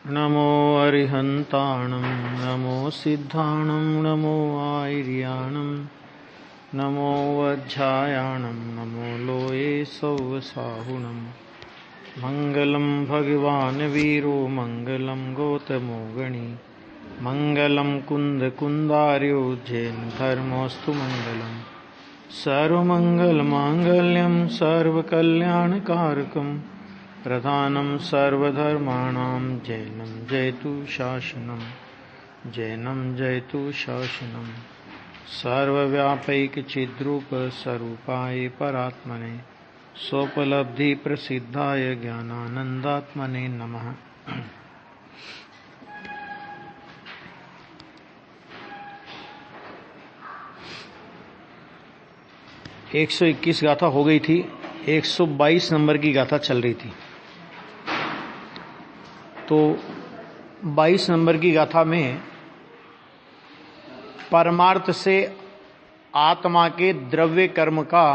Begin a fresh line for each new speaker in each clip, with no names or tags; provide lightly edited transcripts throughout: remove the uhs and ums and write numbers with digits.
नमो अरिहन्ताणं नमो सिद्धाणं नमो आयर्याणं नमो वज्झायाणं नमो लोये सौवसाहुणं मङ्गलं भगवान् वीरो मङ्गलं गौतमो गणी मङ्गलं कुन्दकुन्दार्यो जैनधर्मोऽस्तु मङ्गलं सर्वमङ्गलमाङ्गल्यं सर्वकल्याणकारकं प्रधानं सर्वधर्माणां जैनं जयतु शासनं सर्वव्यापैकचिद्रूप स्वरूपाय परात्मने स्वोपलब्धि प्रसिद्धाय ज्ञानानंदात्मने नमः। 121 गाथा हो गई थी, 122 नंबर की गाथा चल रही थी। तो 22 नंबर की गाथा में परमार्थ से आत्मा के द्रव्य कर्म का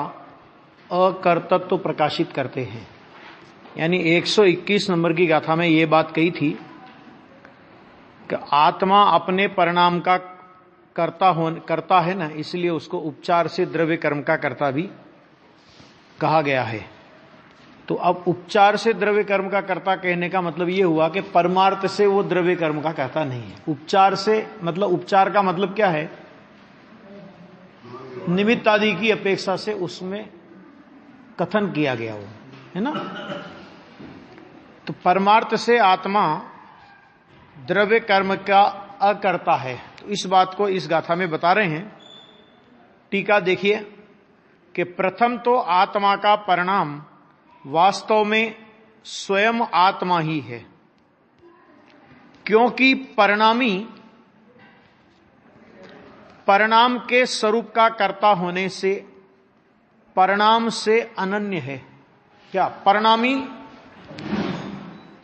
अकर्तृत्व प्रकाशित करते हैं। यानी 121 नंबर की गाथा में ये बात कही थी कि आत्मा अपने परिणाम का करता है ना, इसलिए उसको उपचार से द्रव्य कर्म का कर्ता भी कहा गया है। तो अब उपचार से द्रव्य कर्म का कर्ता कहने का मतलब ये हुआ कि परमार्थ से वो द्रव्य कर्म का कर्ता नहीं है। उपचार से मतलब, उपचार का मतलब क्या है? निमित्त आदि की अपेक्षा से उसमें कथन किया गया हो, है ना। तो परमार्थ से आत्मा द्रव्य कर्म का अकर्ता है। तो इस बात को इस गाथा में बता रहे हैं। टीका देखिए कि प्रथम तो आत्मा का परिणाम वास्तव में स्वयं आत्मा ही है, क्योंकि परिणामी परिणाम के स्वरूप का कर्ता होने से परिणाम से अनन्य है। क्या? परिणामी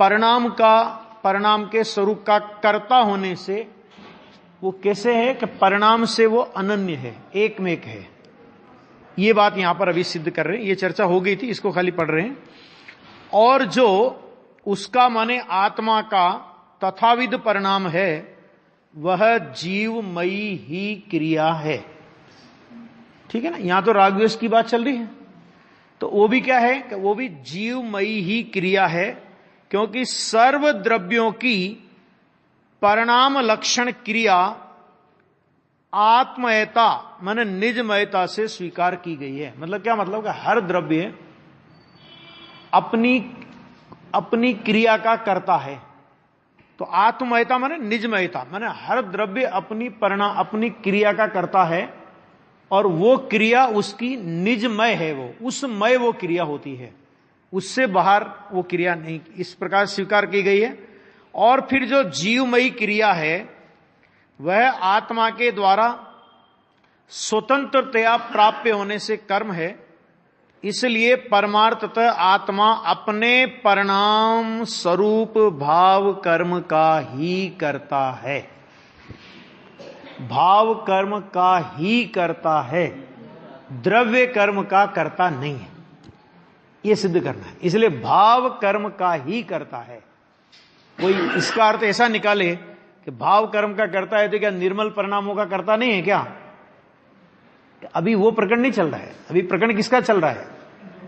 परिणाम के स्वरूप का कर्ता होने से वो कैसे है कि परिणाम से वो अनन्य है, एकमेक है। ये बात यहां पर अभी सिद्ध कर रहे हैं। ये चर्चा हो गई थी, इसको खाली पढ़ रहे हैं। और जो उसका माने आत्मा का तथाविध परिणाम है वह जीवमयी ही क्रिया है। ठीक है ना। यहां तो रागद्वेष की बात चल रही है, तो वो भी क्या है कि वो भी जीवमयी ही क्रिया है, क्योंकि सर्व द्रव्यों की परिणाम लक्षण क्रिया आत्मयता माने निजमयता से स्वीकार की गई है। मतलब क्या? मतलब कि हर द्रव्य अपनी क्रिया का करता है। तो आत्मयता माने निजमयता, माने हर द्रव्य अपनी क्रिया का करता है, और वो क्रिया उसकी निजमय है। वो उसमय वो क्रिया होती है, उससे बाहर वो क्रिया नहीं, इस प्रकार स्वीकार की गई है। और फिर जो जीवमयी क्रिया है वह आत्मा के द्वारा स्वतंत्रतया प्राप्य होने से कर्म है। इसलिए परमार्थतः आत्मा अपने परिणाम स्वरूप भाव कर्म का ही करता है, भाव कर्म का ही करता है, द्रव्य कर्म का करता नहीं है। यह सिद्ध करना है। इसलिए भाव कर्म का ही करता है। कोई इसका अर्थ ऐसा निकाले कि भाव कर्म का करता है तो क्या निर्मल परिणामों का करता नहीं है क्या? अभी वो प्रकरण नहीं चल रहा है। अभी प्रकरण किसका चल रहा है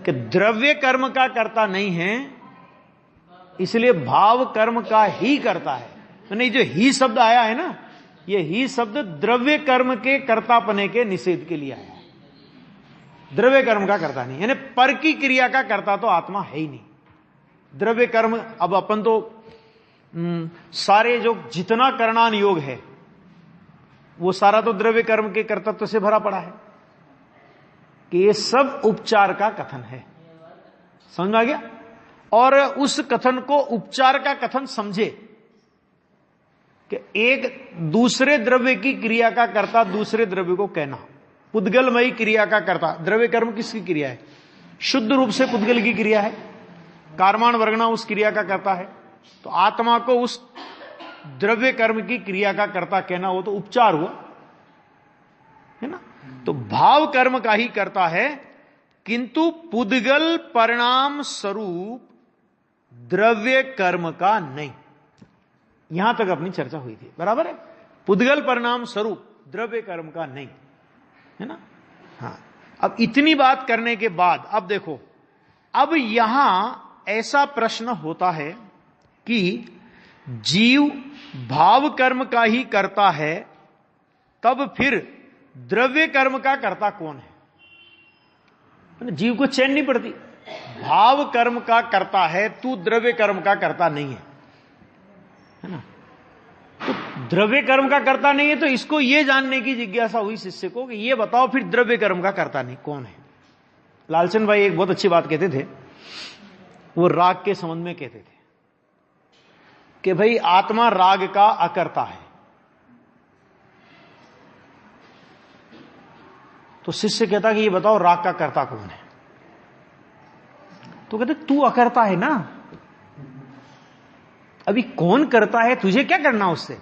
कि द्रव्य कर्म का करता नहीं है, इसलिए भाव कर्म का ही करता है। नहीं, जो ही शब्द आया है ना, ये ही शब्द द्रव्य कर्म के कर्तापने के निषेध के लिए आया है। द्रव्य कर्म का करता नहीं, यानी पर की क्रिया का करता तो आत्मा है ही नहीं। द्रव्य कर्म, अब अपन तो सारे जो जितना करणान योग है वो सारा तो द्रव्य कर्म के कर्तृत्व से भरा पड़ा है, कि ये सब उपचार का कथन है। समझ में आ गया? और उस कथन को उपचार का कथन समझे कि एक दूसरे द्रव्य की क्रिया का कर्ता दूसरे द्रव्य को कहना, पुद्गलमयी क्रिया का कर्ता। द्रव्य कर्म किसकी क्रिया है? शुद्ध रूप से पुद्गल की क्रिया है। कार्माण वर्गणा उस क्रिया का कर्ता है। तो आत्मा को उस द्रव्य कर्म की क्रिया का कर्ता कहना, वो तो उपचार हुआ, है ना। तो भाव कर्म का ही करता है, किंतु पुद्गल परिणाम स्वरूप द्रव्य कर्म का नहीं। यहां तक अपनी चर्चा हुई थी, बराबर है। पुद्गल परिणाम स्वरूप द्रव्य कर्म का नहीं, है ना। हाँ, अब इतनी बात करने के बाद अब देखो, अब यहां ऐसा प्रश्न होता है कि जीव भाव कर्म का ही करता है, तब फिर द्रव्य कर्म का कर्ता कौन है? जीव को चैन नहीं पड़ती, भाव कर्म का करता है तू, द्रव्य कर्म का करता नहीं है ना। तो द्रव्य कर्म का करता नहीं है, तो इसको यह जानने की जिज्ञासा हुई शिष्य को कि ये बताओ फिर द्रव्य कर्म का करता नहीं कौन है। लालचंद भाई एक बहुत अच्छी बात कहते थे, वो राग के संबंध में कहते थे कि भाई आत्मा राग का अकर्ता है। तो शिष्य कहता कि ये बताओ राग का कर्ता कौन है? तो कहते तू अकर्ता है ना, अभी कौन करता है, तुझे क्या करना उससे?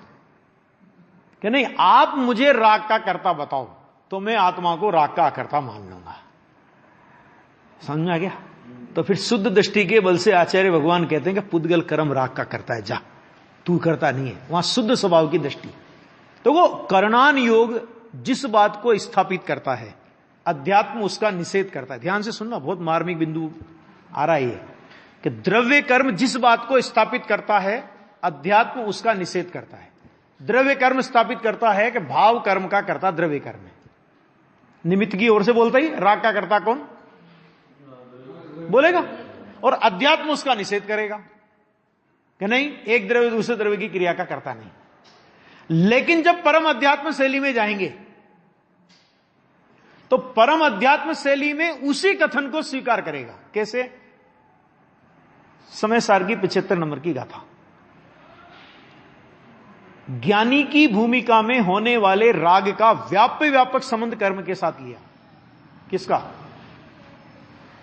कि नहीं, आप मुझे राग का कर्ता बताओ तो मैं आत्मा को राग का अकर्ता मान लूंगा। समझ में आ गया? तो फिर शुद्ध दृष्टि के बल से आचार्य भगवान कहते हैं कि पुद्गल कर्म राग का करता है, जा तू करता नहीं है। वहां शुद्ध स्वभाव की दृष्टि। तो वो करणान योग जिस बात को स्थापित करता है, अध्यात्म उसका निषेध करता है। ध्यान से सुनना, बहुत मार्मिक बिंदु आ रहा है कि द्रव्य कर्म जिस बात को स्थापित करता है, अध्यात्म उसका निषेध करता है। द्रव्य कर्म स्थापित करता है कि भाव कर्म का करता द्रव्य कर्म है। निमित्त की ओर से बोलता ही राग का करता कौन बोलेगा, और अध्यात्म उसका निषेध करेगा कि नहीं, एक द्रव्य दूसरे द्रव्य की क्रिया का करता नहीं। लेकिन जब परम अध्यात्म शैली में जाएंगे तो परम अध्यात्म शैली में उसी कथन को स्वीकार करेगा। कैसे? समय सार की 75 नंबर की गाथा। ज्ञानी की भूमिका में होने वाले राग का व्यापक संबंध कर्म के साथ लिया। किसका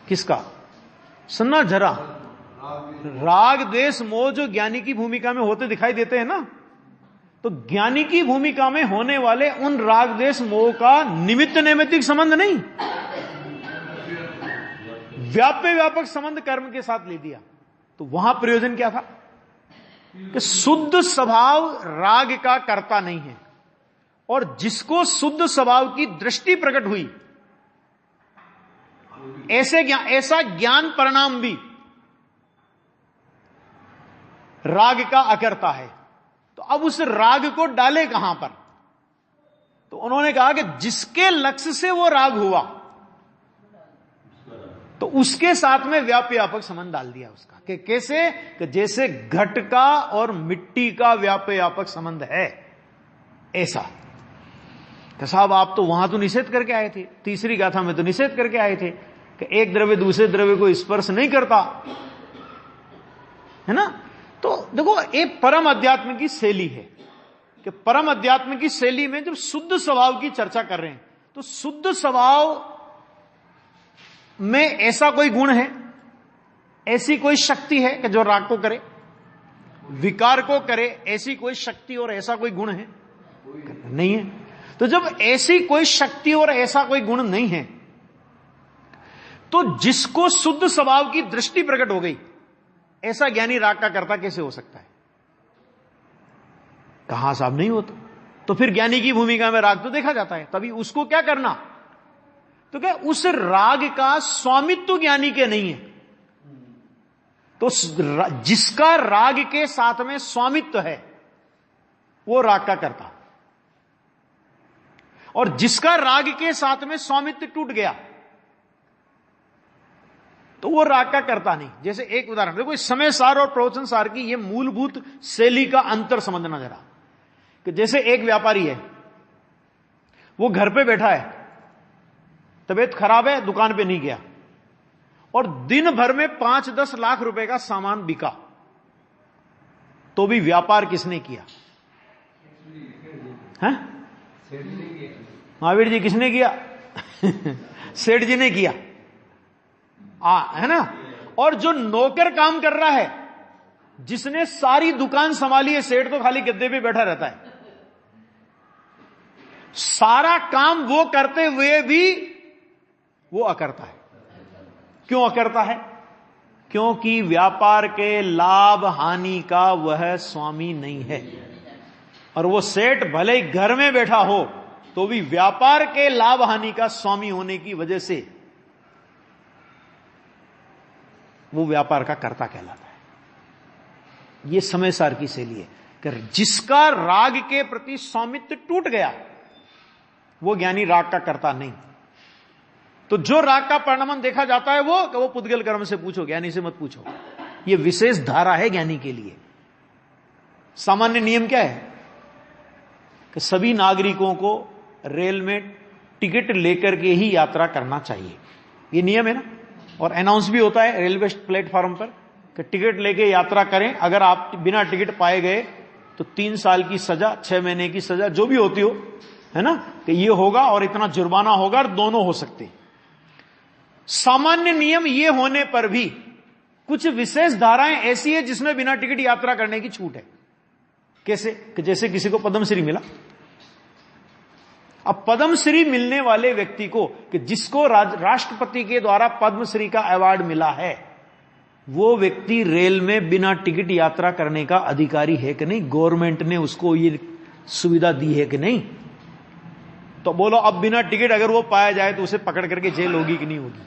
किसका? सुनना जरा, राग द्वेष मोह जो ज्ञानी की भूमिका में होते दिखाई देते हैं ना, तो ज्ञानी की भूमिका में होने वाले उन राग द्वेष मोह का निमित्त नैमित्तिक संबंध नहीं, व्यापक संबंध कर्म के साथ ले दिया। तो वहां प्रयोजन क्या था कि शुद्ध स्वभाव राग का कर्ता नहीं है, और जिसको शुद्ध स्वभाव की दृष्टि प्रकट हुई, ऐसा ज्ञान परिणाम भी राग का अकर्ता है। तो अब उस राग को डाले कहां पर? तो उन्होंने कहा कि जिसके लक्ष्य से वो राग हुआ, तो उसके साथ में व्यापक संबंध डाल दिया उसका। कि कैसे? कि जैसे घट का और मिट्टी का व्यापक संबंध है, ऐसा। तो साहब आप तो वहां तो निषेध करके आए थे, तीसरी गाथा में तो निषेध करके आए थे कि एक द्रव्य दूसरे द्रव्य को स्पर्श नहीं करता, है ना। तो देखो, एक परम अध्यात्म की शैली है कि परम अध्यात्म की शैली में जब शुद्ध स्वभाव की चर्चा कर रहे हैं, तो शुद्ध स्वभाव में ऐसा कोई गुण है, ऐसी कोई शक्ति है कि जो राग को करे, विकार को करे, ऐसी कोई शक्ति और ऐसा कोई गुण है? नहीं है। तो जब ऐसी कोई शक्ति और ऐसा कोई गुण नहीं है, तो जिसको शुद्ध स्वभाव की दृष्टि प्रकट हो गई, ऐसा ज्ञानी राग का कर्ता कैसे हो सकता है? कहां साहब नहीं होता। तो फिर ज्ञानी की भूमिका में राग तो देखा जाता है, तभी उसको क्या करना? तो क्या उस राग का स्वामित्व ज्ञानी के नहीं है, तो जिसका राग के साथ में स्वामित्व है वो राग का कर्ता, और जिसका राग के साथ में स्वामित्व टूट गया तो वो राग का कर्ता नहीं। जैसे एक उदाहरण देखो, समय सार और प्रवचन सार की ये मूलभूत शैली का अंतर समझना जरा। कि जैसे एक व्यापारी है, वो घर पे बैठा है, तबीयत खराब है, दुकान पे नहीं गया, और दिन भर में 5-10 लाख रुपए का सामान बिका, तो भी व्यापार किसने किया? है महावीर जी, किसने किया? सेठ जी ने किया, है ना। और जो नौकर काम कर रहा है, जिसने सारी दुकान संभाली है, सेठ तो खाली गद्दे पे बैठा रहता है, सारा काम वो करते हुए भी वो अकर्ता है। क्यों अकर्ता है? क्योंकि व्यापार के लाभ हानि का वह स्वामी नहीं है। और वो सेठ भले ही घर में बैठा हो तो भी व्यापार के लाभ हानि का स्वामी होने की वजह से वो व्यापार का कर्ता कहलाता है। ये समय सार की शैली है कि जिसका राग के प्रति स्वामित्व टूट गया वो ज्ञानी राग का कर्ता नहीं। तो जो राग का परिणमन देखा जाता है वो पुद्गल कर्म से पूछो, ज्ञानी से मत पूछो। ये विशेष धारा है ज्ञानी के लिए। सामान्य नियम क्या है कि सभी नागरिकों को रेल में टिकट लेकर के ही यात्रा करना चाहिए। ये नियम है ना, और अनाउंस भी होता है रेलवे प्लेटफॉर्म पर कि टिकट लेके यात्रा करें। अगर आप बिना टिकट पाए गए तो 3 साल की सजा, 6 महीने की सजा, जो भी होती हो, है ना, कि ये होगा और इतना जुर्माना होगा, और दोनों हो सकते हैं। सामान्य नियम ये होने पर भी कुछ विशेष धाराएं ऐसी है जिसमें बिना टिकट यात्रा करने की छूट है। कैसे? कि जैसे किसी को पद्मश्री मिला। अब पद्मश्री मिलने वाले व्यक्ति को, कि जिसको राष्ट्रपति के द्वारा पद्मश्री का अवार्ड मिला है, वो व्यक्ति रेल में बिना टिकट यात्रा करने का अधिकारी है कि नहीं? गवर्नमेंट ने उसको ये सुविधा दी है कि नहीं? तो बोलो, अब बिना टिकट अगर वो पाया जाए तो उसे पकड़ करके जेल होगी कि नहीं होगी?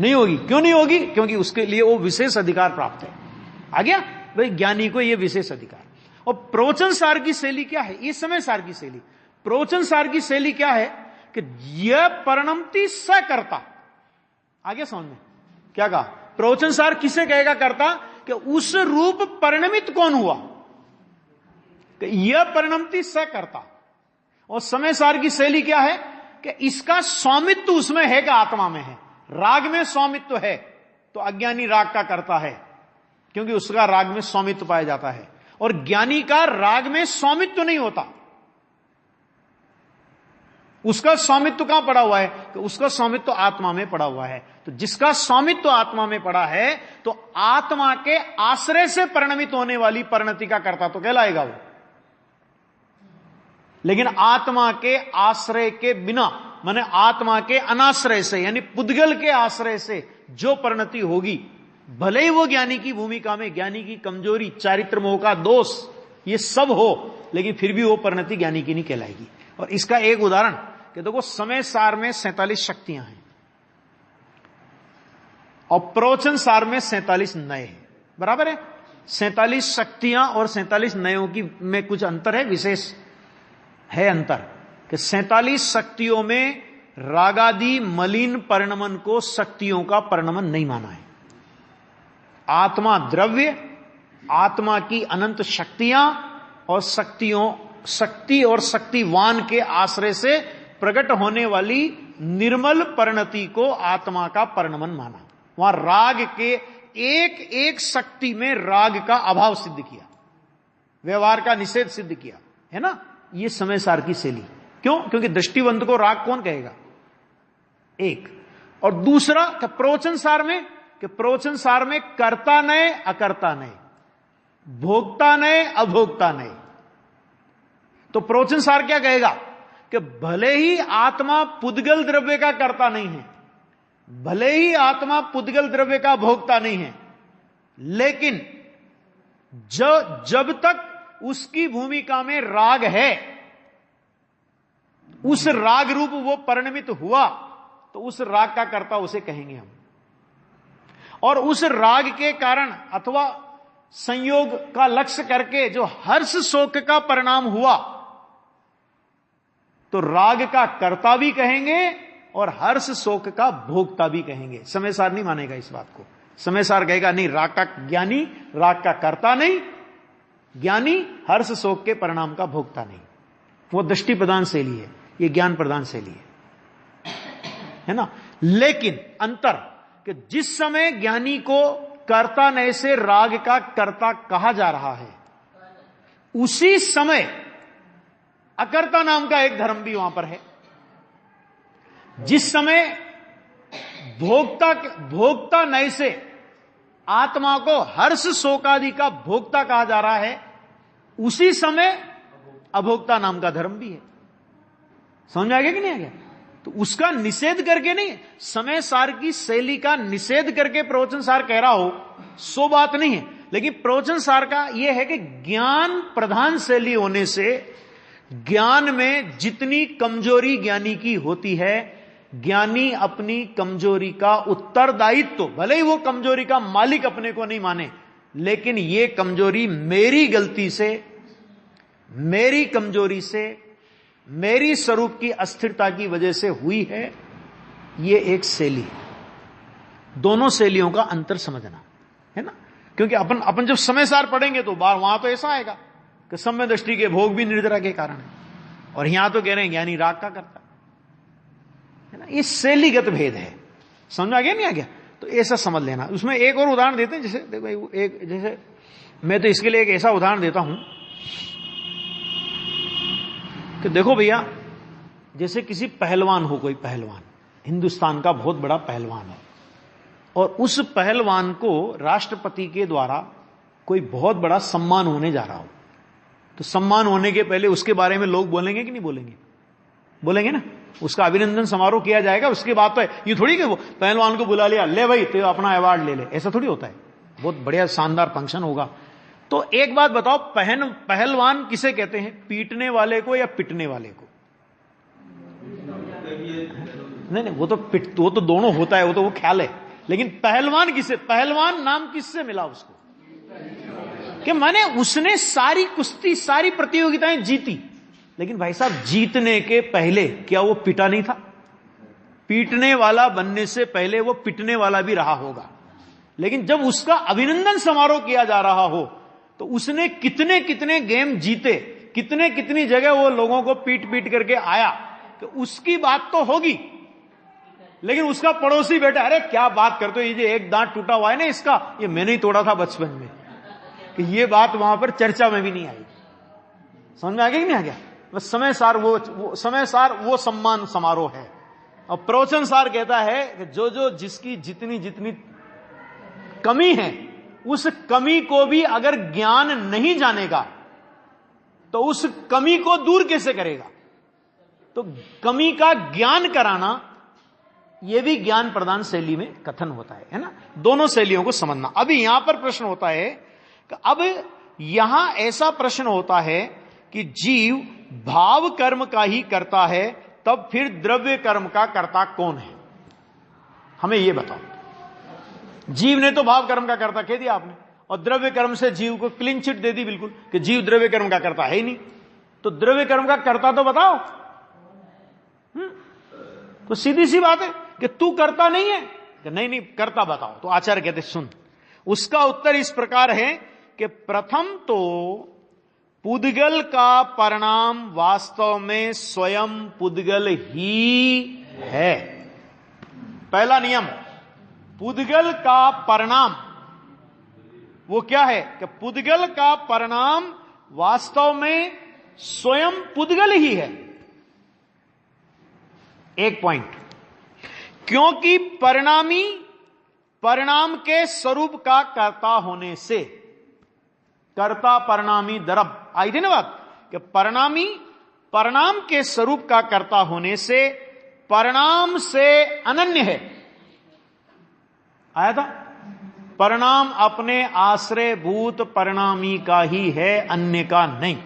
नहीं होगी। क्यों नहीं होगी? क्योंकि उसके लिए वो विशेष अधिकार प्राप्त है। आ गया भाई, ज्ञानी को ये विशेष अधिकार। और प्रवचन सार की शैली क्या है? ये समय सार की शैली। प्रवचन सार की शैली क्या है कि यह परिणमति सकर्ता। आगे समझ में क्या कहा? प्रवचन सार किसे कहेगा कर्ता? कि उस रूप परिणमित कौन हुआ, कि यह परिणमति सकर्ता। और समय सार की शैली क्या है कि इसका स्वामित्व उसमें है कि आत्मा में है। राग में स्वामित्व है तो अज्ञानी राग का कर्ता है, क्योंकि उसका राग में स्वामित्व पाया जाता है। और ज्ञानी का राग में स्वामित्व नहीं होता। उसका स्वामित्व कहां पड़ा हुआ है? कि उसका स्वामित्व आत्मा में पड़ा हुआ है। तो जिसका स्वामित्व आत्मा में पड़ा है तो आत्मा के आश्रय से परिणमित होने वाली परिणति का कर्ता तो कहलाएगा वो। लेकिन आत्मा के आश्रय के बिना, माने आत्मा के अनाश्रय से, यानी पुद्गल के आश्रय से जो परिणति होगी, भले ही वो ज्ञानी की भूमिका में ज्ञानी की कमजोरी, चारित्र मोह का दोष, ये सब हो, लेकिन फिर भी वो परिणति ज्ञानी की नहीं कहलाएगी। और इसका एक उदाहरण कि देखो, समय सार में 47 शक्तियां हैं और प्रवचन सार में 47 नए हैं। बराबर है? 47 शक्तियां और 47 नयों की में कुछ अंतर है, विशेष है अंतर, कि 47 शक्तियों में रागादि मलिन परिणमन को शक्तियों का परिणमन नहीं माना है। आत्मा द्रव्य, आत्मा की अनंत शक्तियां और शक्ति और शक्तिवान के आश्रय से प्रकट होने वाली निर्मल परिणति को आत्मा का परिणमन माना। वहां राग के एक एक शक्ति में राग का अभाव सिद्ध किया, व्यवहार का निषेध सिद्ध किया, है ना? ये समय सार की शैली। क्यों? क्योंकि दृष्टिवंत को राग कौन कहेगा? एक। और दूसरा प्रवचन सार में, कि प्रवचन सार में कर्ता नए, अकर्ता नए, भोक्ता नए, अभोक्ता नए। तो प्रवचन सार क्या कहेगा? कि भले ही आत्मा पुद्गल द्रव्य का कर्ता नहीं है, भले ही आत्मा पुद्गल द्रव्य का भोक्ता नहीं है, लेकिन जब तक उसकी भूमिका में राग है, उस राग रूप वो परिणमित हुआ, तो उस राग का कर्ता उसे कहेंगे हम। और उस राग के कारण अथवा संयोग का लक्ष्य करके जो हर्ष शोक का परिणाम हुआ, तो राग का कर्ता भी कहेंगे और हर्ष शोक का भोक्ता भी कहेंगे। समय सार नहीं मानेगा इस बात को। समय सार कहेगा नहीं, राग का ज्ञानी राग का कर्ता नहीं, ज्ञानी हर्ष शोक के परिणाम का भोक्ता नहीं। वो दृष्टि प्रदान शैली है, ये ज्ञान प्रदान शैली है ना? लेकिन अंतर कि जिस समय ज्ञानी को कर्ता नए से राग का कर्ता कहा जा रहा है, उसी समय अकर्ता नाम का एक धर्म भी वहां पर है। जिस समय भोक्ता नए से आत्मा को हर्ष शोकादि का भोक्ता कहा जा रहा है, उसी समय अभोक्ता नाम का धर्म भी है। समझ आ गया कि नहीं आ गया? तो उसका निषेध करके नहीं, समय सार की शैली का निषेध करके प्रवचन सार कह रहा हो सो बात नहीं है, लेकिन प्रवचन सार का यह है कि ज्ञान प्रधान शैली होने से ज्ञान में जितनी कमजोरी ज्ञानी की होती है, ज्ञानी अपनी कमजोरी का उत्तरदायित्व, भले ही वो कमजोरी का मालिक अपने को नहीं माने, लेकिन ये कमजोरी मेरी गलती से, मेरी कमजोरी से, मेरी स्वरूप की अस्थिरता की वजह से हुई है, ये एक शैली है। दोनों शैलियों का अंतर समझना है ना, क्योंकि अपन जब समय सार पढ़ेंगे तो बार वहां तो ऐसा आएगा कि सम्य दृष्टि के भोग भी निर्जरा के कारण है, और यहां तो कह रहे हैं ज्ञानी राग का करता है ना। ये शैलीगत भेद है, समझ आ गया नहीं आ गया? तो ऐसा समझ लेना। उसमें एक और उदाहरण देते हैं, जैसे देखो एक, जैसे मैं तो इसके लिए एक ऐसा उदाहरण देता हूं कि देखो भैया, जैसे किसी पहलवान हो, कोई पहलवान हिंदुस्तान का बहुत बड़ा पहलवान है, और उस पहलवान को राष्ट्रपति के द्वारा कोई बहुत बड़ा सम्मान होने जा रहा हो, तो सम्मान होने के पहले उसके बारे में लोग बोलेंगे कि नहीं बोलेंगे? बोलेंगे ना। उसका अभिनंदन समारोह किया जाएगा, उसके बाद तो ये थोड़ी कि वो पहलवान को बुला लिया, ले भाई तो अपना अवार्ड ले ले, ऐसा थोड़ी होता है। बहुत बढ़िया शानदार फंक्शन होगा। तो एक बात बताओ, पहलवान किसे कहते हैं, पीटने वाले को या पिटने वाले को? नहीं, वो तो दोनों होता है, वो तो वो ख्याल है, लेकिन पहलवान किसे, पहलवान नाम किससे मिला उसको? कि माने उसने सारी कुश्ती, सारी प्रतियोगिताएं जीती, लेकिन भाई साहब जीतने के पहले क्या वो पिटा नहीं था? पीटने वाला बनने से पहले वो पिटने वाला भी रहा होगा। लेकिन जब उसका अभिनंदन समारोह किया जा रहा हो, तो उसने कितने कितने गेम जीते, कितने कितनी जगह वो लोगों को पीट पीट करके आया, तो उसकी बात तो होगी। लेकिन उसका पड़ोसी बेटा, अरे क्या बात करते हो, ये जो एक दांत टूटा हुआ है ना इसका, ये मैंने ही तोड़ा था बचपन में, कि ये बात वहां पर चर्चा में भी नहीं आई। समझ में आ गया कि नहीं आ गया? बस समय सार वो सम्मान समारोह है। और प्रवचन सार कहता है कि जो जिसकी जितनी जितनी कमी है, उस कमी को भी अगर ज्ञान नहीं जानेगा तो उस कमी को दूर कैसे करेगा? तो कमी का ज्ञान कराना, यह भी ज्ञान प्रदान शैली में कथन होता है ना। दोनों शैलियों को समझना। अभी यहां पर प्रश्न होता है कि अब यहां ऐसा प्रश्न होता है कि जीव भाव कर्म का ही करता है, तब फिर द्रव्य कर्म का कर्ता कौन है? हमें यह बताओ। जीव ने तो भाव कर्म का कर्ता कह दिया आपने, और द्रव्य कर्म से जीव को क्लीन चिट दे दी बिल्कुल कि जीव द्रव्य कर्म का कर्ता है ही नहीं। तो द्रव्य कर्म का कर्ता तो बताओ। तो सीधी सी बात है कि तू करता नहीं है कि नहीं करता बताओ। तो आचार्य कहते सुन, उसका उत्तर इस प्रकार है कि प्रथम तो पुद्गल का परिणाम वास्तव में स्वयं पुद्गल ही है। पहला नियम, पुद्गल का परिणाम वो क्या है कि पुद्गल का परिणाम वास्तव में स्वयं पुद्गल ही है। एक पॉइंट, क्योंकि परिणामी परिणाम के स्वरूप का कर्ता होने से, कर्ता परिणामी द्रव आई थी ना बात, कि परिणामी परिणाम के स्वरूप का कर्ता होने से परिणाम से अनन्य है। आया था? परिणाम अपने आश्रयभूत परिणामी का ही है, अन्य का नहीं।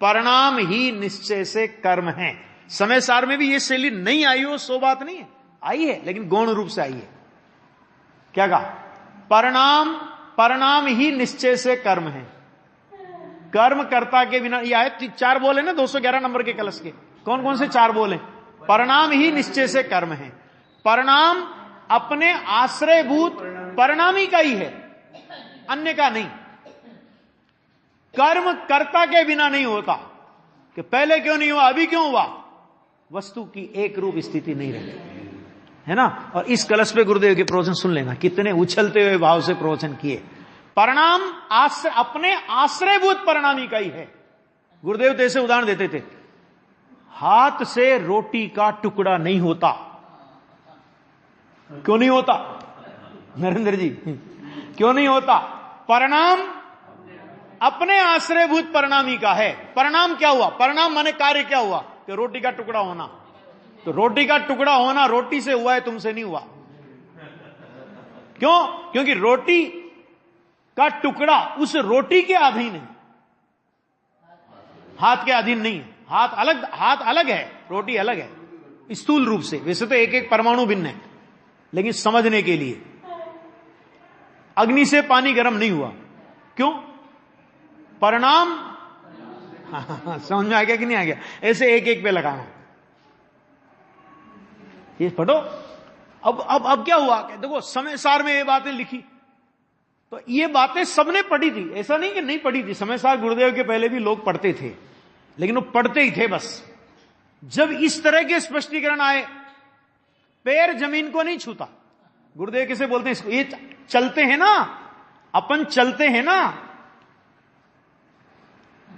परिणाम ही निश्चय से कर्म है। समय सार में भी ये शैली नहीं आई हो सो बात नहीं है, आई है, लेकिन गौण रूप से आई है। क्या कहा? परिणाम ही निश्चय से कर्म है। कर्म कर्ता के बिना, ये आए 4 बोल है ना 211 नंबर के कलश के, कौन कौन से 4 बोल है? परिणाम ही निश्चय से कर्म है। परिणाम अपने आश्रयभूत परिणामी का ही है, अन्य का नहीं। कर्म कर्ता के बिना नहीं होता, कि पहले क्यों नहीं हुआ, अभी क्यों हुआ? वस्तु की एक रूप स्थिति नहीं रहती है ना। और इस कलश पे गुरुदेव के प्रवचन सुन लेना, कितने उछलते हुए भाव से प्रवचन किए। परिणाम अपने आश्रयभूत परिणामी का ही है। गुरुदेव तो ऐसे उदाहरण देते थे, हाथ से रोटी का टुकड़ा नहीं होता। क्यों नहीं होता नरेंद्र जी? क्यों नहीं होता? परिणाम अपने आश्रयभूत परिणामी का है। परिणाम क्या हुआ? परिणाम माने कार्य क्या हुआ? कि रोटी का टुकड़ा होना। तो रोटी का टुकड़ा होना रोटी से हुआ है, तुमसे नहीं हुआ। क्यों? क्योंकि रोटी का टुकड़ा उस रोटी के अधीन है, हाथ के अधीन नहीं है। हाथ अलग है, रोटी अलग है स्थूल रूप से। वैसे तो एक एक परमाणु भिन्न है, लेकिन समझने के लिए अग्नि से पानी गर्म नहीं हुआ। क्यों? परिणाम समझ में आ गया कि नहीं आ गया? ऐसे एक एक पे लगाना। ये पढ़ो। अब क्या हुआ? देखो समय सार में ये बातें लिखी, तो ये बातें सबने पढ़ी थी, ऐसा नहीं कि नहीं पढ़ी थी। समय सार गुरुदेव के पहले भी लोग पढ़ते थे, लेकिन वो पढ़ते ही थे बस। जब इस तरह के स्पष्टीकरण आए, पैर जमीन को नहीं छूता। गुरुदेव किसे बोलते हैं इसको? ये चलते हैं ना, अपन चलते हैं ना,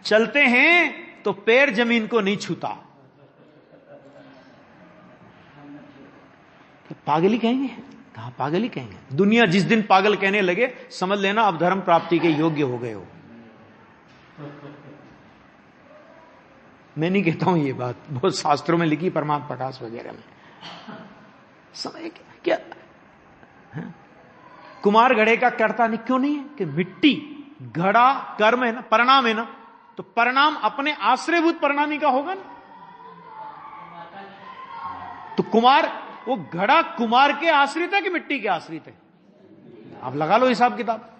चलते हैं तो पैर जमीन को नहीं छूता। तो पागल ही कहेंगे, कहां पागल ही कहेंगे। दुनिया जिस दिन पागल कहने लगे, समझ लेना अब धर्म प्राप्ति के योग्य हो गए हो। मैं नहीं कहता हूं ये बात, बहुत शास्त्रों में लिखी, परमात्म प्रकाश वगैरह में। समय क्या कुमार घड़े का कर्ता नहीं क्यों नहीं है? कि मिट्टी घड़ा कर्म है ना, परिणाम है ना, तो परिणाम अपने आश्रयभूत परिणामी का होगा ना। तो कुमार, वो घड़ा कुमार के आश्रित है कि मिट्टी के आश्रित है? आप लगा लो हिसाब किताब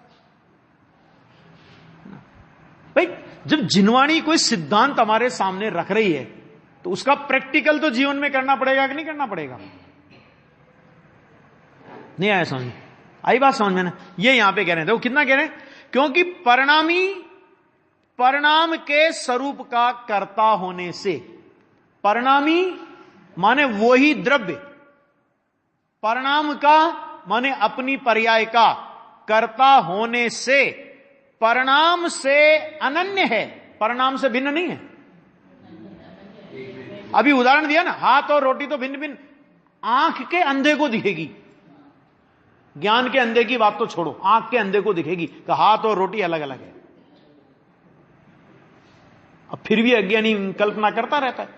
भाई। जब जिनवाणी कोई सिद्धांत हमारे सामने रख रही है, तो उसका प्रैक्टिकल तो जीवन में करना पड़ेगा कि नहीं करना पड़ेगा? नहीं आया समझ में? आई बात समझ में ना? ये यहां पे कह रहे हैं, देखो कितना कह रहे हैं। क्योंकि परिणामी परिणाम के स्वरूप का कर्ता होने से, परिणामी माने वही द्रव्य, परिणाम का माने अपनी पर्याय का, कर्ता होने से परिणाम से अनन्य है, परिणाम से भिन्न नहीं है। अभी उदाहरण दिया ना, हाथ और रोटी तो भिन्न भिन्न। आंख के अंधे को दिखेगी, ज्ञान के अंधे की बात तो छोड़ो, आंख के अंधे को दिखेगी कि हाथ और रोटी अलग अलग है। अब फिर भी अज्ञानी कल्पना करता रहता है।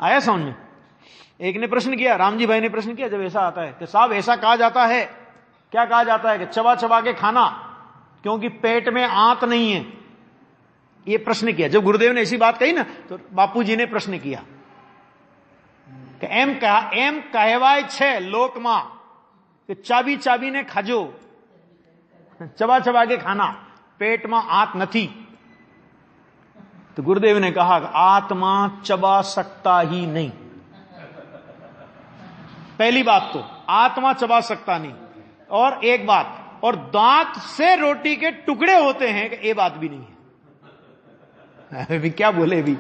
आया समझ में? एक ने प्रश्न किया, रामजी भाई ने प्रश्न किया, जब ऐसा आता है कि साहब ऐसा कहा जाता है, क्या कहा जाता है कि चबा चबा के खाना क्योंकि पेट में आंत नहीं है। ये प्रश्न किया। जब गुरुदेव ने ऐसी बात कही ना, तो बापूजी ने प्रश्न किया कि एम कहवाय छे लोक मां कि चाबी चाबी ने खाजो, चबा चबा के खाना, पेट में आंत नहीं। तो गुरुदेव ने कहा आत्मा चबा सकता ही नहीं। पहली बात तो आत्मा चबा सकता नहीं, और एक बात, और दांत से रोटी के टुकड़े होते हैं कि ये बात भी नहीं है। अभी क्या बोले, भी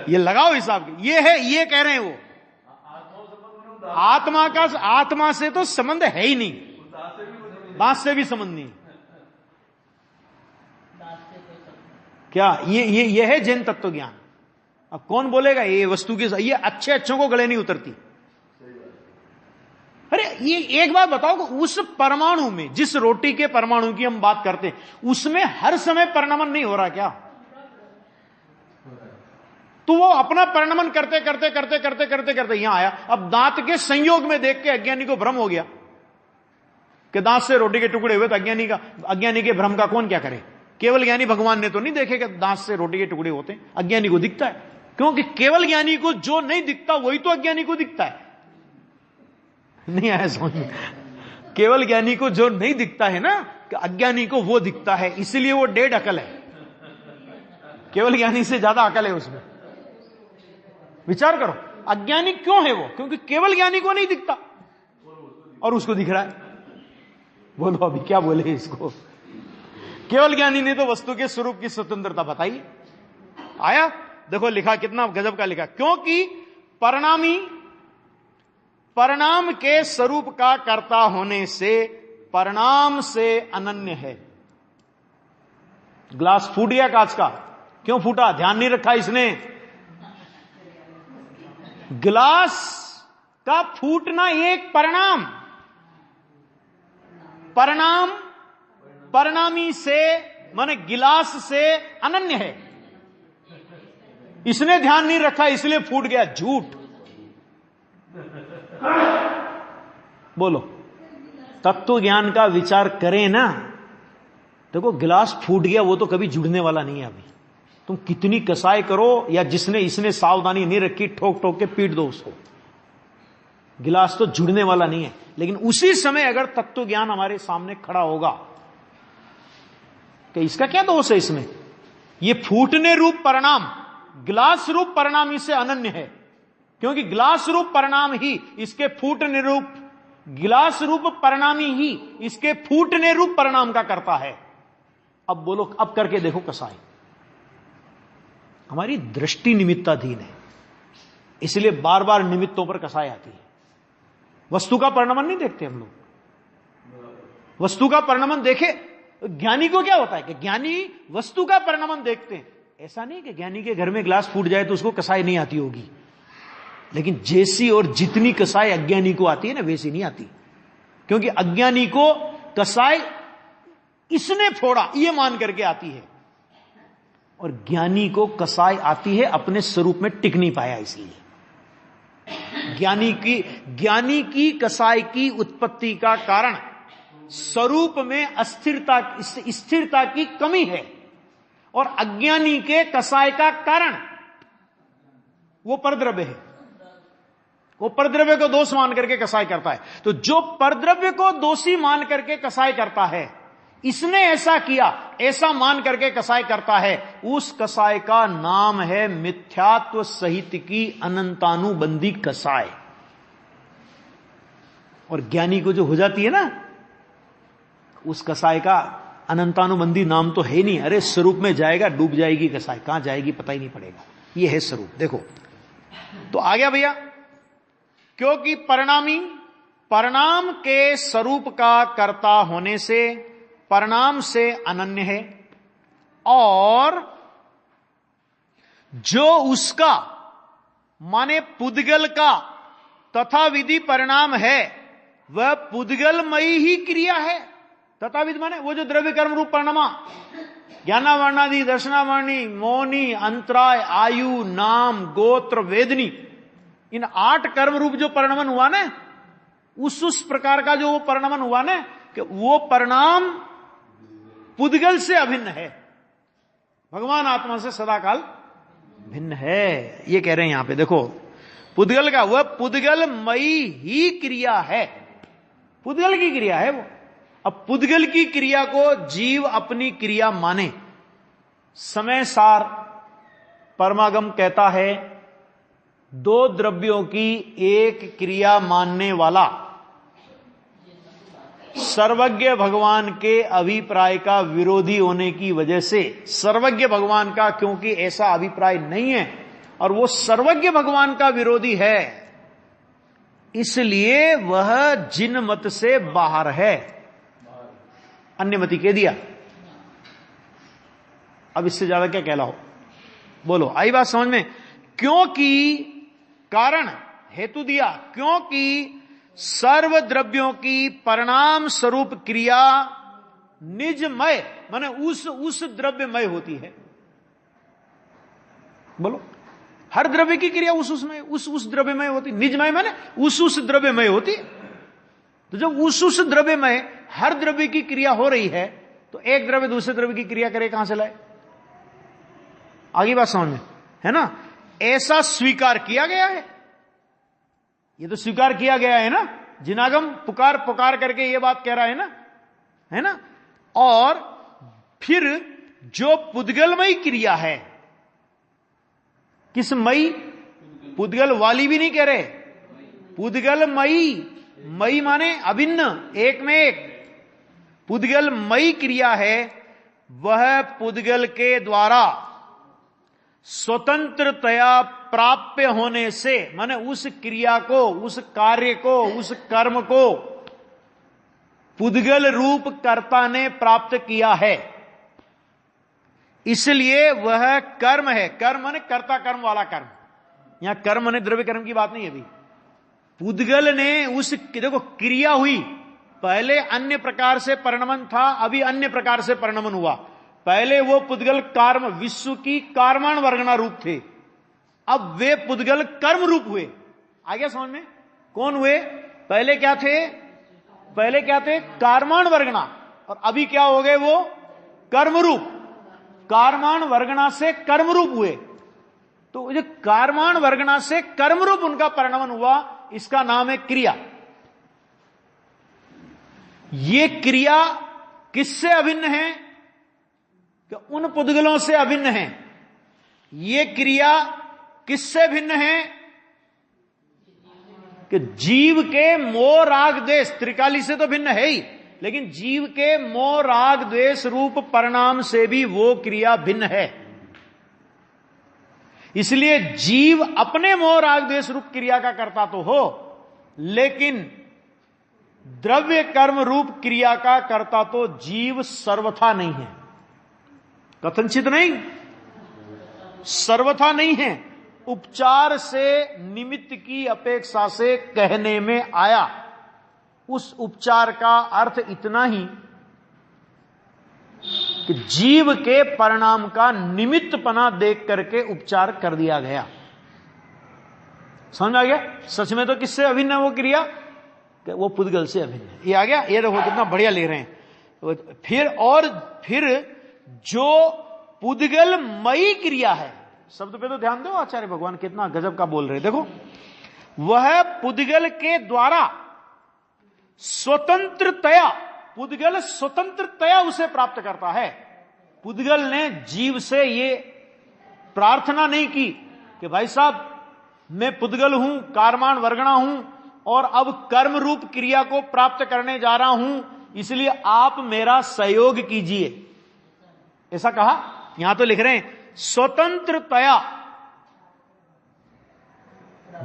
ये लगाओ हिसाब। ये है, ये कह रहे हैं वो आत्मा का, आत्मा से तो संबंध है ही नहीं, दांत से भी संबंध नहीं। क्या ये है जैन तत्व ज्ञान? अब कौन बोलेगा ये वस्तु की, ये अच्छे अच्छों को गले नहीं उतरती। अरे ये एक बात बताओ, उस परमाणु में, जिस रोटी के परमाणु की हम बात करते हैं, उसमें हर समय परिणमन नहीं हो रहा क्या? तो वो अपना परिणमन करते करते करते करते करते करते यहां आया। अब दांत के संयोग में देख के अज्ञानी को भ्रम हो गया कि दांत से रोटी के टुकड़े हुए, तो अज्ञानी के भ्रम का कौन क्या करे? केवल ज्ञानी भगवान ने तो नहीं देखे कि दांत से रोटी के टुकड़े होते हैं, अज्ञानी को दिखता है। क्योंकि केवल ज्ञानी को जो नहीं दिखता वही तो अज्ञानी को दिखता है। नहीं आया समझ में? केवल ज्ञानी को जो नहीं दिखता है ना, कि अज्ञानी को वो दिखता है, इसलिए वो डेढ़ अकल है। केवल ज्ञानी से ज्यादा अकल है उसमें। विचार करो, अज्ञानी क्यों है वो? क्योंकि केवल ज्ञानी को नहीं दिखता और उसको दिख रहा है। बोलो अभी क्या बोले इसको? केवल ज्ञानी ने तो वस्तु के स्वरूप की स्वतंत्रता बताई। आया देखो, लिखा कितना गजब का लिखा। क्योंकि परिणामी परिणाम के स्वरूप का कर्ता होने से परिणाम से अनन्य है। ग्लास फूट गया कांच का, क्यों फूटा? ध्यान नहीं रखा इसने। गिलास का फूटना एक परिणाम, परिणामी से माने गिलास से अनन्य है। इसने ध्यान नहीं रखा इसलिए फूट गया। झूठ। बोलो, तत्व ज्ञान का विचार करें ना। देखो गिलास फूट गया वो तो कभी जुड़ने वाला नहीं है। अभी तुम कितनी कसाई करो या जिसने इसने सावधानी नहीं रखी ठोक ठोक के पीट दो उसको, गिलास तो जुड़ने वाला नहीं है। लेकिन उसी समय अगर तत्व ज्ञान हमारे सामने खड़ा होगा कि इसका क्या दोष है इसमें, ये फूटने रूप परिणाम गिलास रूप परिणाम इससे अनन्य है, क्योंकि गिलास रूप परिणाम ही इसके फूटने रूप गिलास रूप परिणामी ही इसके फूटने रूप परिणाम का करता है। अब बोलो, अब करके देखो कसाई। हमारी दृष्टि निमित्ताधीन है, इसलिए बार बार निमित्तों पर कसाई आती है। वस्तु का परिणमन नहीं देखते हम लोग। वस्तु का परिणमन देखे, ज्ञानी को क्या होता है कि ज्ञानी वस्तु का परिणमन देखते हैं। ऐसा नहीं कि ज्ञानी के घर में ग्लास फूट जाए तो उसको कसाई नहीं आती होगी, लेकिन जैसी और जितनी कसाई अज्ञानी को आती है ना वैसी नहीं आती, क्योंकि अज्ञानी को कसाई इसने फोड़ा ये मान करके आती है, और ज्ञानी को कसाई आती है अपने स्वरूप में टिक नहीं पाया इसलिए। ज्ञानी की कसाई की उत्पत्ति का कारण स्वरूप में स्थिरता की कमी है, और अज्ञानी के कसाई का कारण वो परद्रव्य है। वो परद्रव्य को दोष मान करके कसाई करता है। तो जो परद्रव्य को दोषी मान करके कसाई करता है, इसने ऐसा किया ऐसा मान करके कसाई करता है, उस कसाई का नाम है मिथ्यात्व सहित की अनंतानुबंधी कसाई। और ज्ञानी को जो हो जाती है ना, उस कसाई का अनंतानुबंधी नाम तो है नहीं। अरे स्वरूप में जाएगा डूब जाएगी कसाई, कहां जाएगी पता ही नहीं पड़ेगा। ये है स्वरूप। देखो तो आ गया भैया, क्योंकि परिणाम के स्वरूप का कर्ता होने से परिणाम से अनन्य है, और जो उसका माने पुद्गल का तथा विधि परिणाम है वह पुद्गलमयी ही क्रिया है। तथा विधि माने वो जो द्रव्य कर्म रूप परिणामा, ज्ञानावर्णादि दर्शनावर्णी मौनी अंतराय आयु नाम गोत्र वेदनी, इन 8 कर्म रूप जो परिणामन हुआ ना, उस प्रकार का जो वो परिणामन हुआ ना, कि वो परिणाम पुद्गल से अभिन्न है, भगवान आत्मा से सदाकाल भिन्न है। ये कह रहे हैं यहां पे देखो, पुद्गल का वह पुद्गलमयी ही क्रिया है, पुद्गल की क्रिया है वो। अब पुद्गल की क्रिया को जीव अपनी क्रिया माने। समय सार परमागम कहता है 2 द्रव्यों की एक क्रिया मानने वाला सर्वज्ञ भगवान के अभिप्राय का विरोधी होने की वजह से, सर्वज्ञ भगवान का क्योंकि ऐसा अभिप्राय नहीं है और वो सर्वज्ञ भगवान का विरोधी है, इसलिए वह जिन मत से बाहर है। अन्य मति कह दिया। अब इससे ज्यादा क्या कहलाओ, बोलो, आई बात समझ में। क्योंकि कारण हेतु दिया, क्योंकि सर्व द्रव्यों की परिणाम स्वरूप क्रिया निजमय माने उस द्रव्यमय होती है। बोलो, हर द्रव्य की क्रिया उस द्रव्यमय होती, निजमय माने उस द्रव्यमय होती। तो जब उस द्रव्यमय हर द्रव्य की क्रिया हो रही है, तो एक द्रव्य दूसरे द्रव्य की क्रिया करे कहां से लाए? आगे बात समझ में है ना। ऐसा स्वीकार किया गया है, ये तो स्वीकार किया गया है ना। जिनागम पुकार करके ये बात कह रहा है ना। और फिर जो पुद्गलमयी क्रिया है, किस मई? पुद्गल वाली भी नहीं कह रहे, पुद्गलमयी। मई माने अभिन्न, एक में एक। पुद्गलमयी क्रिया है, वह पुद्गल के द्वारा स्वतंत्रतया प्राप्य होने से, माने उस क्रिया को, उस कार्य को, उस कर्म को पुद्गल रूप कर्ता ने प्राप्त किया है, इसलिए वह कर्म है। कर्म माने कर्ता कर्म वाला कर्म। यहां कर्म माने द्रव्य कर्म की बात नहीं है अभी। पुद्गल ने उस, देखो क्रिया हुई, पहले अन्य प्रकार से परिणमन था, अभी अन्य प्रकार से परिणमन हुआ। पहले वो पुद्गल कार्म विश्व की कार्माण वर्गना रूप थे, अब वे पुद्गल कर्म रूप हुए। आ गया समझ में? कौन हुए? पहले क्या थे? पहले क्या थे? कार्माण वर्गणा। और अभी क्या हो गए? वो कर्मरूप। कार्माण वर्गणा से कर्मरूप हुए। तो जो कार्माण वर्गणा से कर्मरूप उनका परिणमन हुआ, इसका नाम है क्रिया। ये क्रिया किससे अभिन्न है? कि उन पुद्गलों से अभिन्न है। ये क्रिया किससे भिन्न है? कि जीव के मोह राग द्वेष, त्रिकाली से तो भिन्न है ही, लेकिन जीव के मोह राग द्वेष रूप परिणाम से भी वो क्रिया भिन्न है। इसलिए जीव अपने मोह राग द्वेष रूप क्रिया का कर्ता तो हो, लेकिन द्रव्य कर्म रूप क्रिया का कर्ता तो जीव सर्वथा नहीं है। कथनचित नहीं, सर्वथा नहीं है। उपचार से निमित्त की अपेक्षा से कहने में आया। उस उपचार का अर्थ इतना ही कि जीव के परिणाम का निमित्तपना देख करके उपचार कर दिया गया। समझ आ गया? सच में तो किससे अभिन्न है वो क्रिया? कि वो पुद्गल से अभिन्न है। ये आ गया? ये देखो कितना बढ़िया ले रहे हैं। फिर जो पुद्गल मयी क्रिया है, शब्द पे तो ध्यान दो, आचार्य भगवान कितना गजब का बोल रहे। देखो, वह पुद्गल के द्वारा स्वतंत्रतया, पुद्गल स्वतंत्रतया उसे प्राप्त करता है। पुद्गल ने जीव से ये प्रार्थना नहीं की कि भाई साहब मैं पुद्गल हूं, कार्माण वर्गणा हूं और अब कर्म रूप क्रिया को प्राप्त करने जा रहा हूं, इसलिए आप मेरा सहयोग कीजिए, ऐसा कहा? यहां तो लिख रहे हैं स्वतंत्रतया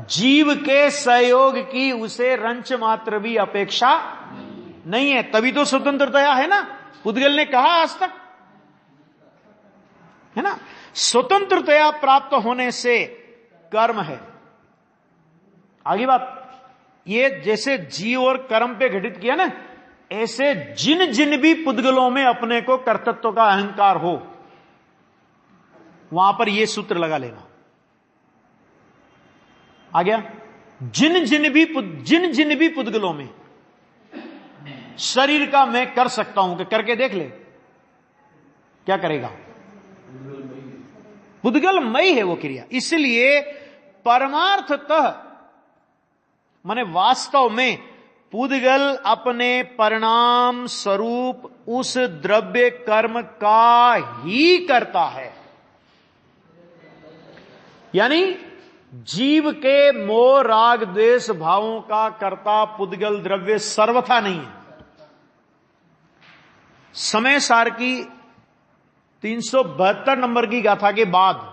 जीव के सहयोग की उसे रंच मात्र भी अपेक्षा नहीं है। तभी तो स्वतंत्रतया है ना। पुद्गल ने कहा आज तक, है ना, स्वतंत्रतया प्राप्त होने से कर्म है। आगे बात, ये जैसे जीव और कर्म पे घटित किया ना, ऐसे जिन जिन भी पुद्गलों में अपने को कर्तृत्व का अहंकार हो, वहां पर यह सूत्र लगा लेना। आ गया? जिन जिन भी पुद्गलों में शरीर का मैं कर सकता हूं, कि करके देख ले, क्या करेगा? पुद्गलमयी है वो क्रिया। इसलिए परमार्थतः माने वास्तव में पुद्गल अपने परिणाम स्वरूप उस द्रव्य कर्म का ही करता है। यानी जीव के मोह राग द्वेष भावों का कर्ता पुद्गल द्रव्य सर्वथा नहीं है। समय सार की 372 नंबर की गाथा के बाद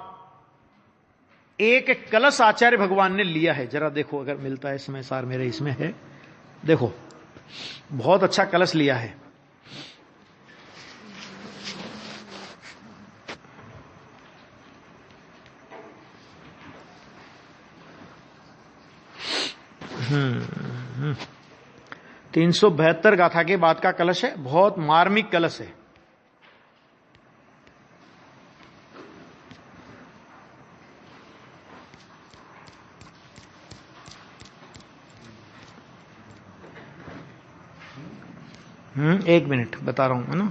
एक कलश आचार्य भगवान ने लिया है। जरा देखो, अगर मिलता है समय सार, मेरे इसमें है, देखो बहुत अच्छा कलश लिया है। हम्म 372 गाथा के बाद का कलश है, बहुत मार्मिक कलश है। एक मिनट बता रहा हूं, है ना।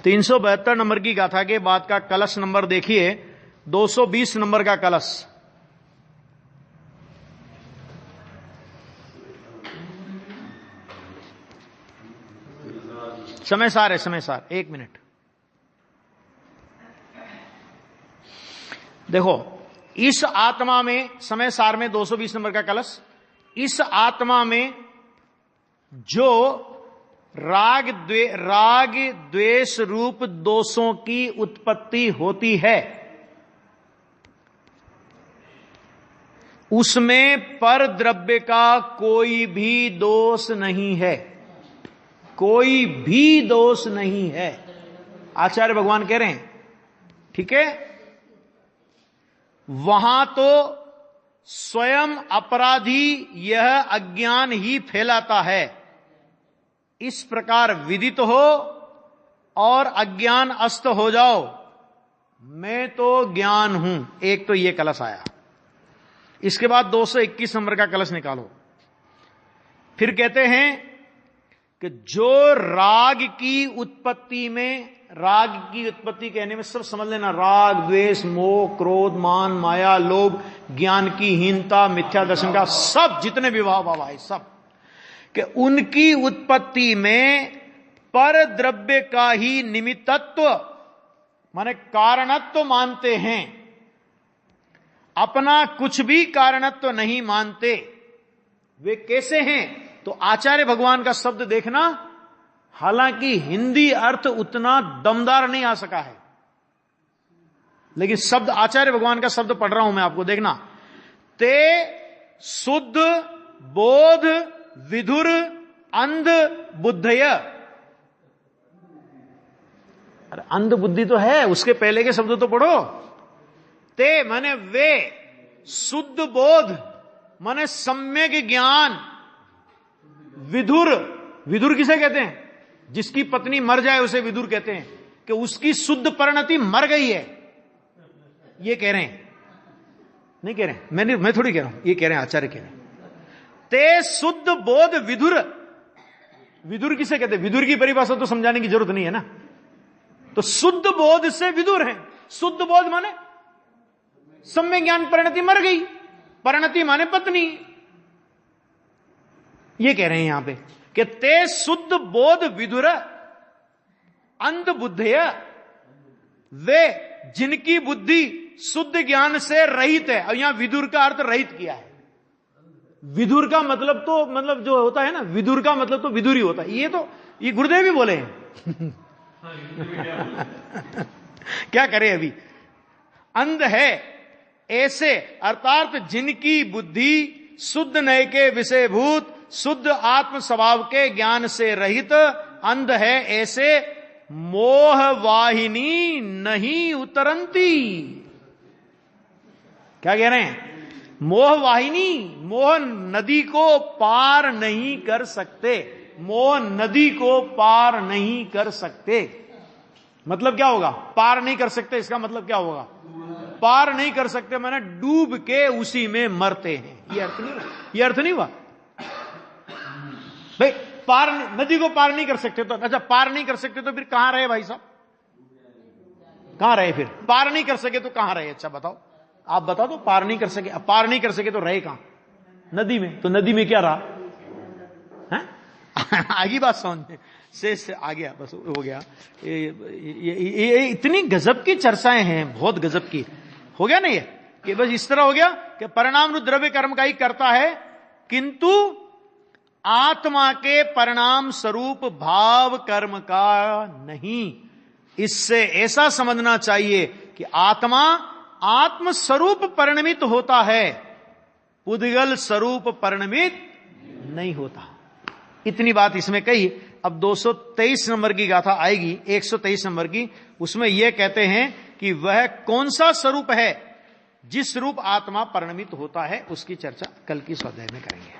372 नंबर की गाथा के बाद का कलश नंबर देखिए, 220 नंबर का कलश। समय सार है, समय सार, एक मिनट देखो। इस आत्मा में, समय सार में 220 नंबर का कलश, इस आत्मा में जो राग द्वेष रूप दोषों की उत्पत्ति होती है, उसमें पर द्रव्य का कोई भी दोष नहीं है, कोई भी दोष नहीं है, आचार्य भगवान कह रहे हैं। ठीक है, वहां तो स्वयं अपराधी यह अज्ञान ही फैलाता है। इस प्रकार विदित हो और अज्ञान अस्त हो जाओ, मैं तो ज्ञान हूं। एक तो ये कलश आया। इसके बाद 221 नंबर का कलश निकालो। फिर कहते हैं कि जो राग की उत्पत्ति में, राग की उत्पत्ति कहने में सब समझ लेना, राग, द्वेष, मोह, क्रोध, मान, माया, लोभ, ज्ञान की हीनता, मिथ्या दर्शन का, सब जितने विवाह भाव है सब, कि उनकी उत्पत्ति में पर द्रव्य का ही निमित्तत्व माने कारणत्व मानते हैं, अपना कुछ भी कारणत्व नहीं मानते। वे कैसे हैं? तो आचार्य भगवान का शब्द देखना, हालांकि हिंदी अर्थ उतना दमदार नहीं आ सका है, लेकिन शब्द आचार्य भगवान का शब्द पढ़ रहा हूं मैं आपको, देखना। ते शुद्ध बोध विधुर अंध बुद्धय। अरे अंध बुद्धि तो है, उसके पहले के शब्द तो पढ़ो। ते माने वे, शुद्ध बोध माने सम्यक ज्ञान, विधुर, विधुर किसे कहते हैं? जिसकी पत्नी मर जाए उसे विधुर कहते हैं, कि उसकी शुद्ध परिणति मर गई है, ये कह रहे हैं, नहीं कह रहे हैं, मैं थोड़ी कह रहा हूं, ये कह रहे हैं आचार्य कह रहे हैं। ते शुद्ध बोध विधुर, विधुर किसे कहते हैं? विधुर की परिभाषा तो समझाने की जरूरत नहीं है ना, तो शुद्ध बोध से विधुर है। शुद्ध बोध माने सम्यक ज्ञान, परिणति मर गई, परिणति माने पत्नी, ये कह रहे हैं यहां पे कि ते शुद्ध बोध विधुर अंध बुद्धय, वे जिनकी बुद्धि शुद्ध ज्ञान से रहित है। अब यहां विधुर का अर्थ रहित किया है। विधुर का मतलब तो मतलब जो होता है ना, विधुर का मतलब तो विधुर ही होता है। ये गुरुदेव भी बोले हैं। क्या करें अभी। अंध है ऐसे, अर्थात जिनकी बुद्धि शुद्ध नय के विषयभूत शुद्ध आत्म स्वभाव के ज्ञान से रहित अंध है, ऐसे मोह वाहिनी नहीं उतरंती। क्या कह रहे हैं? मोह वाहिनी, मोह नदी को पार नहीं कर सकते, मोह नदी को पार नहीं कर सकते। मतलब क्या होगा? पार नहीं कर सकते, इसका मतलब क्या होगा? पार नहीं कर सकते माने डूब के उसी में मरते हैं। ये अर्थ नहीं हुआ, ये अर्थ नहीं हुआ भाई। पार, नदी को पार नहीं कर सकते तो अच्छा, पार नहीं कर सकते तो फिर कहां रहे भाई साहब? कहां रहे फिर? पार नहीं कर सके तो कहां रहे? अच्छा बताओ, आप बता दो। पार नहीं कर सके, पार नहीं कर सके तो रहे कहां? नदी में। तो नदी में क्या रहा है? आगे बात समझ से आ गया, बस हो गया। ये इतनी गजब की चर्चाएं हैं, बहुत गजब की। हो गया ना ये, कि बस इस तरह हो गया कि परिणाम रूप द्रव्य कर्म का ही करता है, किंतु आत्मा के परिणाम स्वरूप भाव कर्म का नहीं। इससे ऐसा समझना चाहिए कि आत्मा आत्म स्वरूप परिणमित होता है, पुद्गल स्वरूप परिणमित नहीं होता। इतनी बात इसमें कही। अब 223 नंबर की गाथा आएगी, 123 नंबर की, उसमें यह कहते हैं कि वह कौन सा स्वरूप है जिस रूप आत्मा परिणमित होता है, उसकी चर्चा कल की स्वाध्याय में करेंगे।